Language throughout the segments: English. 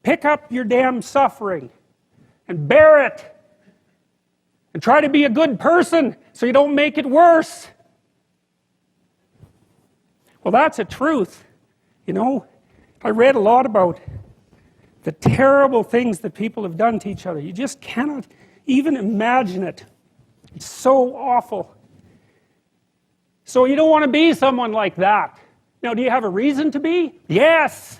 Pick up your damn suffering and bear it. And try to be a good person so you don't make it worse. Well, that's a truth. You know, I read a lot about the terrible things that people have done to each other. You just cannot even imagine it. It's so awful. So you don't want to be someone like that. Now, do you have a reason to be? Yes.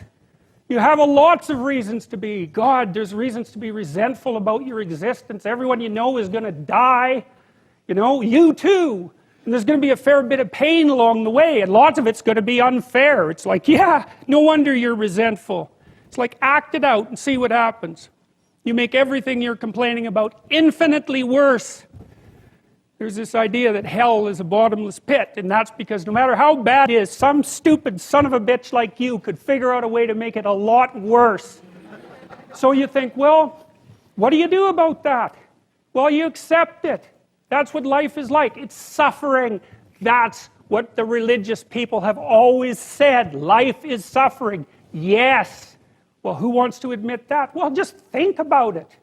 You have lots of reasons to be. God, there's reasons to be resentful about your existence. Everyone you know is going to die. You know, you too. And there's going to be a fair bit of pain along the way. And lots of it's going to be unfair. It's like, yeah, no wonder you're resentful. It's like, act it out and see what happens. You make everything you're complaining about infinitely worse. There's this idea that hell is a bottomless pit, and that's because no matter how bad it is, some stupid son of a bitch like you could figure out a way to make it a lot worse. So you think, well, what do you do about that? Well, you accept it. That's what life is like. It's suffering. That's what the religious people have always said. Life is suffering. Yes. Well, who wants to admit that? Well, just think about it.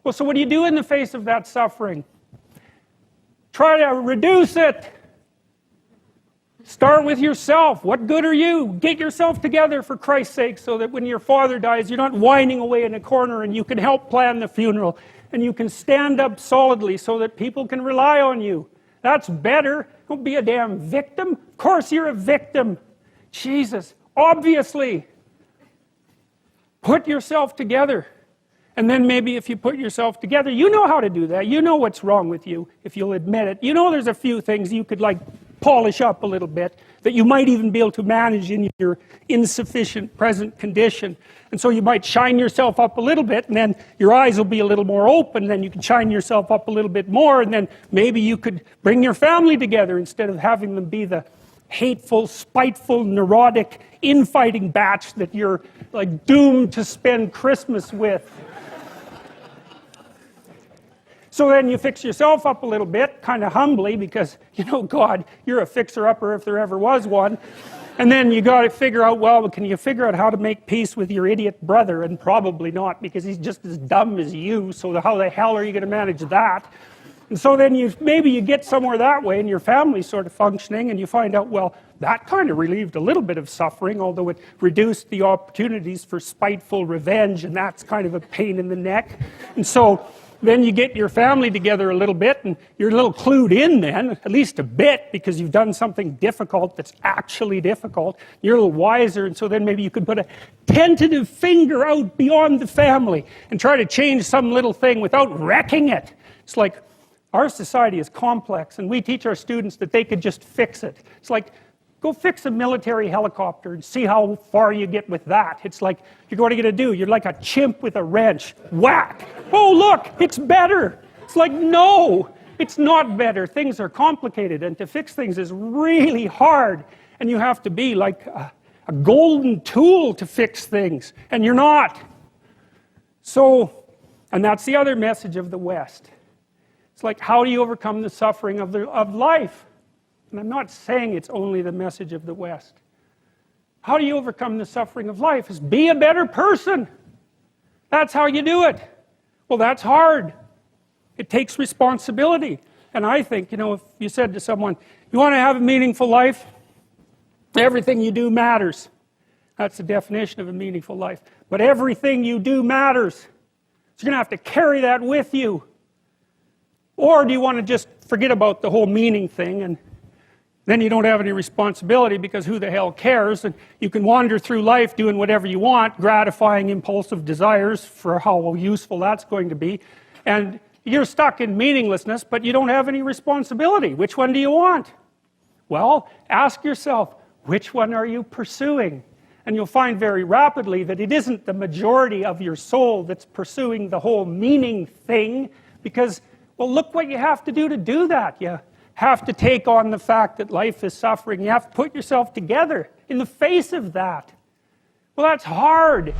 Well, so what do you do in the face of that suffering? Try to reduce it. Start with yourself. What good are you? Get yourself together for Christ's sake so that when your father dies, you're not whining away in a corner and you can help plan the funeral and you can stand up solidly so that people can rely on you. That's better. Don't be a damn victim. Of course you're a victim. Jesus, obviously. Put yourself together. And then maybe if you put yourself together, you know how to do that. You know what's wrong with you, if you'll admit it. You know there's a few things you could like polish up a little bit, that you might even be able to manage in your insufficient present condition. And so you might shine yourself up a little bit, and then your eyes will be a little more open, then you can shine yourself up a little bit more, and then maybe you could bring your family together instead of having them be the hateful, spiteful, neurotic, infighting batch that you're like doomed to spend Christmas with. So then you fix yourself up a little bit, kind of humbly, because, you know, God, you're a fixer-upper if there ever was one. And then you got to figure out, well, can you figure out how to make peace with your idiot brother? And probably not, because he's just as dumb as you, so how the hell are you going to manage that? And so then maybe you get somewhere that way, and your family's sort of functioning, and you find out, well, that kind of relieved a little bit of suffering, although it reduced the opportunities for spiteful revenge, and that's kind of a pain in the neck. And so then you get your family together a little bit, and you're a little clued in then, at least a bit, because you've done something difficult that's actually difficult. You're a little wiser, and so then maybe you could put a tentative finger out beyond the family and try to change some little thing without wrecking it. It's like, our society is complex, and we teach our students that they could just fix it. It's like, go fix a military helicopter and see how far you get with that. It's like, what are you going to do? You're like a chimp with a wrench. Whack! Oh, look, it's better. It's like, no, it's not better. Things are complicated, and to fix things is really hard. And you have to be like a golden tool to fix things, and you're not. So, and that's the other message of the West. It's like, how do you overcome the suffering of life? And I'm not saying it's only the message of the West. How do you overcome the suffering of life? Is be a better person. That's how you do it. Well, that's hard. It takes responsibility. And I think, you know, if you said to someone, you want to have a meaningful life? Everything you do matters. That's the definition of a meaningful life. But everything you do matters. So you're going to have to carry that with you. Or do you want to just forget about the whole meaning thing, and then you don't have any responsibility because who the hell cares, and you can wander through life doing whatever you want, gratifying impulsive desires for how useful that's going to be, and you're stuck in meaninglessness, but you don't have any responsibility. Which one do you want? Well, ask yourself, which one are you pursuing? And you'll find very rapidly that it isn't the majority of your soul that's pursuing the whole meaning thing, because, well, look what you have to do that. You have to take on the fact that life is suffering. You have to put yourself together in the face of that. Well, that's hard.